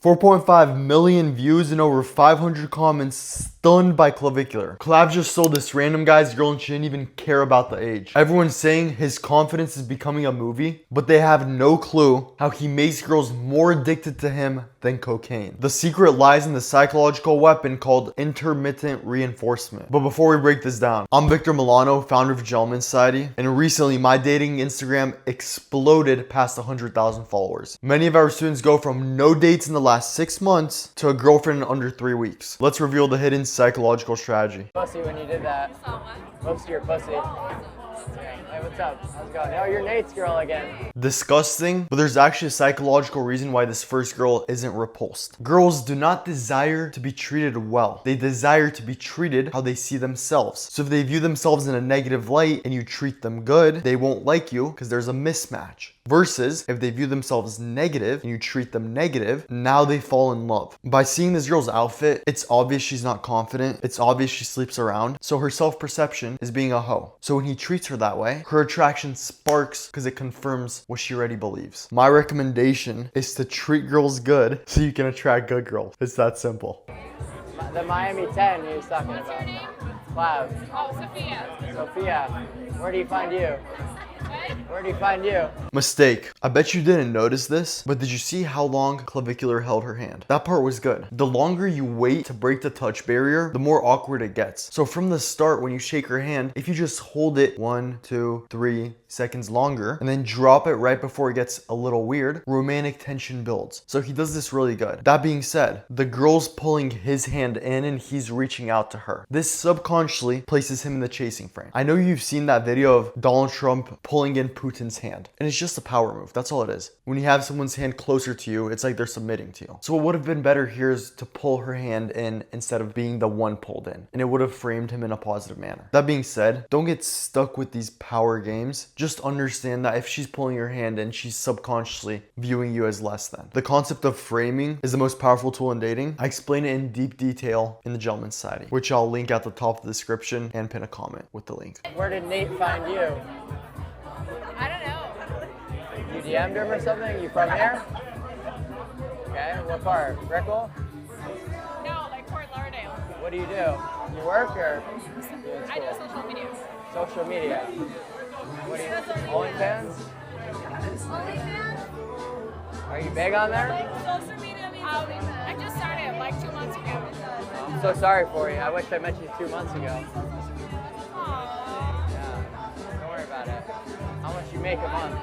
4.5 million views and over 500 comments. Stunned by Clavicular. Clav just sold this random guy's girl and she didn't even care about the age. Everyone's saying his confidence is becoming a movie, but they have no clue how he makes girls more addicted to him than cocaine. The secret lies in the psychological weapon called intermittent reinforcement. But before we break this down, I'm Victor Milano, founder of Gentleman Society, and recently my dating Instagram exploded past 100,000 followers. Many of our students go from no dates in the last 6 months to a girlfriend in under 3 weeks. Let's reveal the hidden psychological strategy. Pussy when you did that. Most of your pussy. Hey, what's up? How's it going? Oh, you're Nate's girl again. Disgusting, but there's actually a psychological reason why this first girl isn't repulsed. Girls do not desire to be treated well. They desire to be treated how they see themselves. So if they view themselves in a negative light and you treat them good, they won't like you because there's a mismatch. Versus if they view themselves negative and you treat them negative, now they fall in love. By seeing this girl's outfit, it's obvious she's not confident. It's obvious she sleeps around. So her self-perception is being a hoe. So when he treats her that way, her attraction sparks because it confirms what she already believes. My recommendation is to treat girls good so you can attract good girls. It's that simple. The Miami 10 he was talking about. Clav. Oh, Sophia. Sophia. Where do you find you? Where do you find you? Mistake. I bet you didn't notice this, but did you see how long Clavicular held her hand? That part was good. The longer you wait to break the touch barrier, the more awkward it gets. So from the start, when you shake her hand, if you just hold it 1, 2, 3 seconds longer and then drop it right before it gets a little weird, romantic tension builds. So he does this really good. That being said, the girl's pulling his hand in and he's reaching out to her. This subconsciously places him in the chasing frame. I know you've seen that video of Donald Trump pulling in Putin's hand, and it's just a power move. That's all it is. When you have someone's hand closer to you, it's like they're submitting to you. So what would have been better here is to pull her hand in instead of being the one pulled in, and it would have framed him in a positive manner. That being said, don't get stuck with these power games. Just understand that if she's pulling your hand in, she's subconsciously viewing you as less than. The concept of framing is the most powerful tool in dating. I explain it in deep detail in the Gentleman Society, which I'll link at the top of the description and pin a comment with the link. Where did Nate find you? I don't know. You DM'd him or something? You from here? Okay, what part? Brickell? No, like Fort Lauderdale. What do? You work or? I do social media. Social media. What do you, OnlyFans? OnlyFans? Are you big on there? Social media means I just started like 2 months ago. I'm so sorry for you. I wish I met you 2 months ago. Aww. Yeah, don't worry about it. How much you make a month?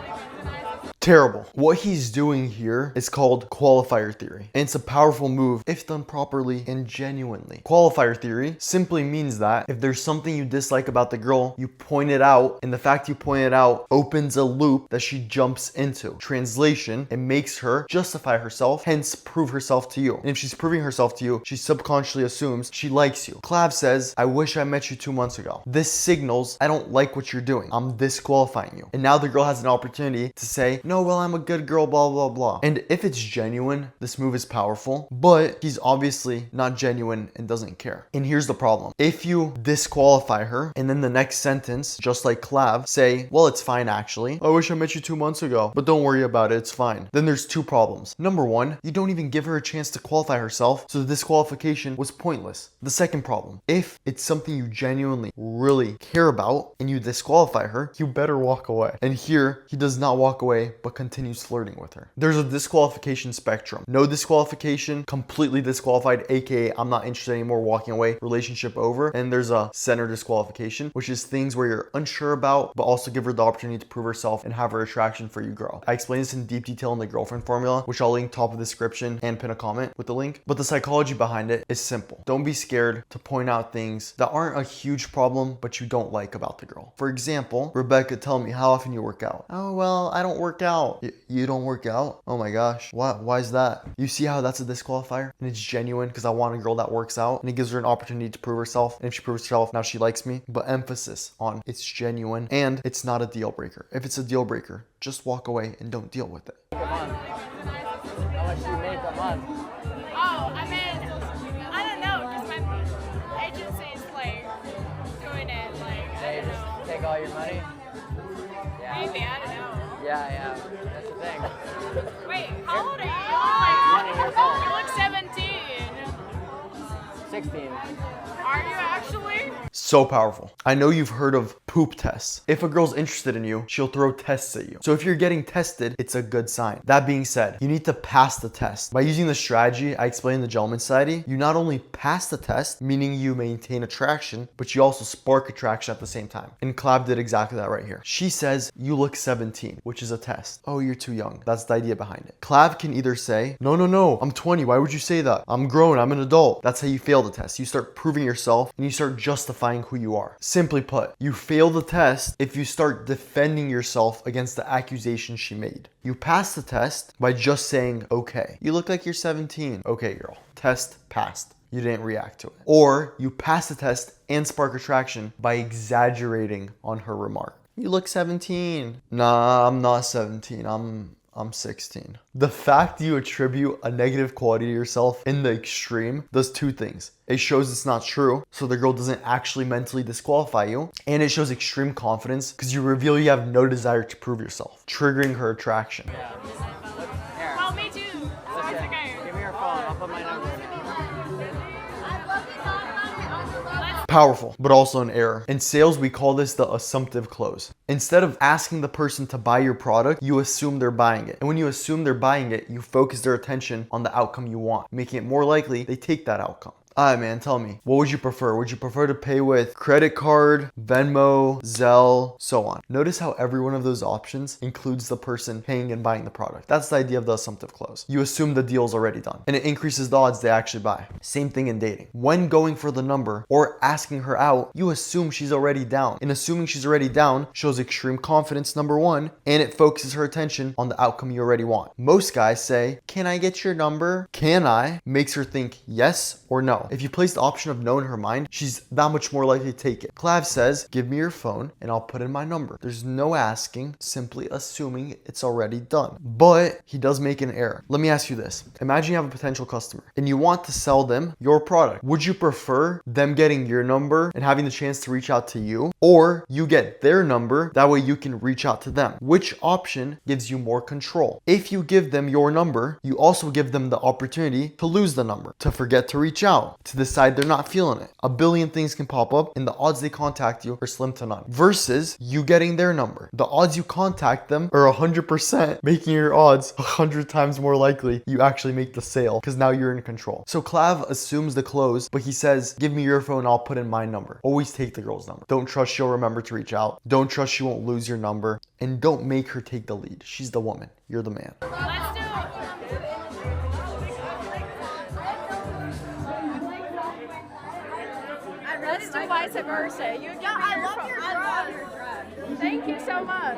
Terrible. What he's doing here is called qualifier theory, and it's a powerful move if done properly and genuinely. Qualifier theory simply means that if there's something you dislike about the girl, you point it out, and the fact you point it out opens a loop that she jumps into. Translation, it makes her justify herself, hence prove herself to you. And if she's proving herself to you, she subconsciously assumes she likes you. Clav says, I wish I met you 2 months ago. This signals, I don't like what you're doing. I'm disqualifying you. And now the girl has an opportunity to say, no, well, I'm a good girl, blah, blah, blah. And if it's genuine, this move is powerful, but he's obviously not genuine and doesn't care. And here's the problem. If you disqualify her and then the next sentence, just like Clav, say, well, it's fine actually. I wish I met you 2 months ago, but don't worry about it, it's fine. Then there's 2 problems. Number 1, you don't even give her a chance to qualify herself, so the disqualification was pointless. The second problem, if it's something you genuinely really care about and you disqualify her, you better walk away. And here, he does not walk away, but continues flirting with her. There's a disqualification spectrum. No disqualification, completely disqualified, aka I'm not interested anymore, walking away, relationship over. And there's a center disqualification, which is things where you're unsure about, but also give her the opportunity to prove herself and have her attraction for you grow. I explain this in deep detail in the girlfriend formula, which I'll link top of the description and pin a comment with the link. But the psychology behind it is simple. Don't be scared to point out things that aren't a huge problem, but you don't like about the girl. For example, Rebecca, tell me how often you work out. Oh, well, I don't work out. You don't work out? Oh my gosh. Why is that? You see how that's a disqualifier? And it's genuine because I want a girl that works out, and it gives her an opportunity to prove herself. And if she proves herself, now she likes me. But emphasis on it's genuine and it's not a deal breaker. If it's a deal breaker, just walk away and don't deal with it. A month. How much do you make a month? Oh, I mean, I don't know, because my agency's like doing it like, They I don't just know. take all your money? Yeah. Maybe, I don't know. Yeah, that's the thing. Wait, how old are you? 20 years old. 16. Are you actually? So powerful. I know you've heard of poop tests. If a girl's interested in you, she'll throw tests at you. So if you're getting tested, it's a good sign. That being said, you need to pass the test. By using the strategy I explained in the Gentleman's Society, you not only pass the test, meaning you maintain attraction, but you also spark attraction at the same time. And Clav did exactly that right here. She says, you look 17, which is a test. Oh, you're too young. That's the idea behind it. Clav can either say, no, I'm 20. Why would you say that? I'm grown. I'm an adult. That's how you fail the test. You start proving yourself and you start justifying who you are. Simply put, you fail the test if you start defending yourself against the accusation she made. You pass the test by just saying, okay, you look like you're 17. Okay, girl. Test passed. You didn't react to it. Or you pass the test and spark attraction by exaggerating on her remark. You look 17. Nah, I'm not 17. I'm 16. The fact you attribute a negative quality to yourself in the extreme does two things. It shows it's not true, so the girl doesn't actually mentally disqualify you, and it shows extreme confidence because you reveal you have no desire to prove yourself, triggering her attraction. Yeah. Here. Well, me too. So it's okay. Give me your phone. I'll put my number. Powerful, but also an error. In sales, we call this the assumptive close. Instead of asking the person to buy your product, you assume they're buying it. And when you assume they're buying it, you focus their attention on the outcome you want, making it more likely they take that outcome. Alright, man, tell me, what would you prefer? Would you prefer to pay with credit card, Venmo, Zelle, so on? Notice how every one of those options includes the person paying and buying the product. That's the idea of the assumptive close. You assume the deal's already done, and it increases the odds they actually buy. Same thing in dating. When going for the number or asking her out, you assume she's already down. And assuming she's already down shows extreme confidence, number one, and it focuses her attention on the outcome you already want. Most guys say, can I get your number? Can I? Makes her think yes or no. If you place the option of no in her mind, she's that much more likely to take it. Clav says, give me your phone and I'll put in my number. There's no asking, simply assuming it's already done. But he does make an error. Let me ask you this. Imagine you have a potential customer and you want to sell them your product. Would you prefer them getting your number and having the chance to reach out to you, or you get their number, that way you can reach out to them? Which option gives you more control? If you give them your number, you also give them the opportunity to lose the number, to forget to reach out, to decide they're not feeling it. A billion things can pop up and the odds they contact you are slim to none. Versus you getting their number. The odds you contact them are 100%, making your odds 100 times more likely you actually make the sale because now you're in control. So Clav assumes the close, but he says, give me your phone, I'll put in my number. Always take the girl's number. Don't trust she'll remember to reach out. Don't trust she won't lose your number. And don't make her take the lead. She's the woman. You're the man. Let's do it. Let's do vice versa. You give me your phone. I love your dress. Thank you so much.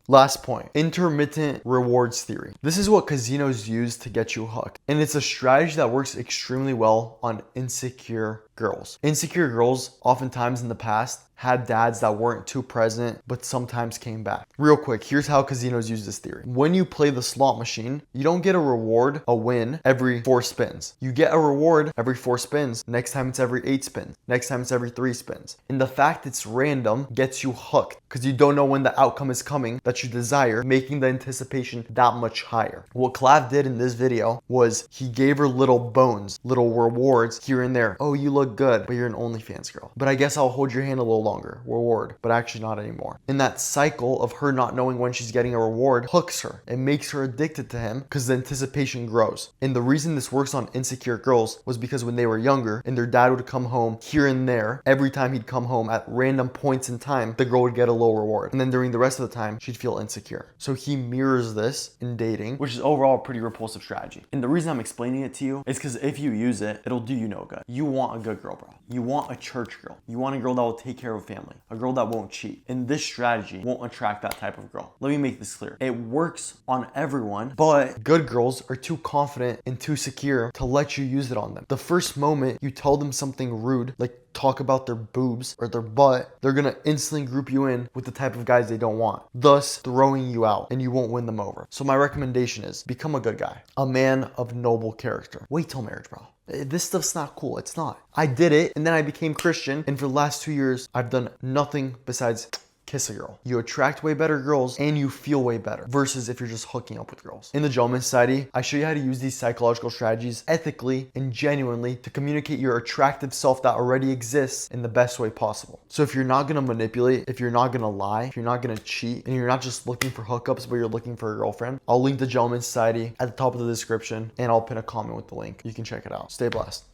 Last point, intermittent rewards theory. This is what casinos use to get you hooked. And it's a strategy that works extremely well on insecure girls. Insecure girls, oftentimes in the past, had dads that weren't too present, but sometimes came back. Real quick, here's how casinos use this theory. When you play the slot machine, you don't get a reward, a win, every 4 spins. You get a reward every 4 spins. Next time it's every 8 spins. Next time it's every 3 spins. And the fact it's random gets you hooked because you don't know when the outcome is coming that you desire, making the anticipation that much higher. What Clav did in this video was he gave her little bones, little rewards here and there. Oh, you look good, but you're an OnlyFans girl. But I guess I'll hold your hand a little longer. Reward, but actually not anymore. And that cycle of her not knowing when she's getting a reward hooks her. It makes her addicted to him because the anticipation grows. And the reason this works on insecure girls was because when they were younger and their dad would come home here and there, every time he'd come home at random points in time, the girl would get a low reward. And then during the rest of the time, she'd feel insecure. So he mirrors this in dating, which is overall a pretty repulsive strategy. And the reason I'm explaining it to you is because if you use it, it'll do you no good. You want a good girl, bro. You want a church girl. You want a girl that will take care of a family, a girl that won't cheat. And this strategy won't attract that type of girl. Let me make this clear. It works on everyone, but good girls are too confident and too secure to let you use it on them. The first moment you tell them something rude, like talk about their boobs or their butt, they're gonna instantly group you in with the type of guys they don't want, thus throwing you out and you won't win them over. So my recommendation is become a good guy, a man of noble character. Wait till marriage, bro. This stuff's not cool. It's not. I did it and then I became Christian, and for the last 2 years I've done nothing besides kiss a girl. You attract way better girls and you feel way better versus if you're just hooking up with girls. In the Gentleman Society, I show you how to use these psychological strategies ethically and genuinely to communicate your attractive self that already exists in the best way possible. So if you're not gonna manipulate, if you're not gonna lie, if you're not gonna cheat, and you're not just looking for hookups, but you're looking for a girlfriend, I'll link the Gentleman Society at the top of the description and I'll pin a comment with the link. You can check it out. Stay blessed.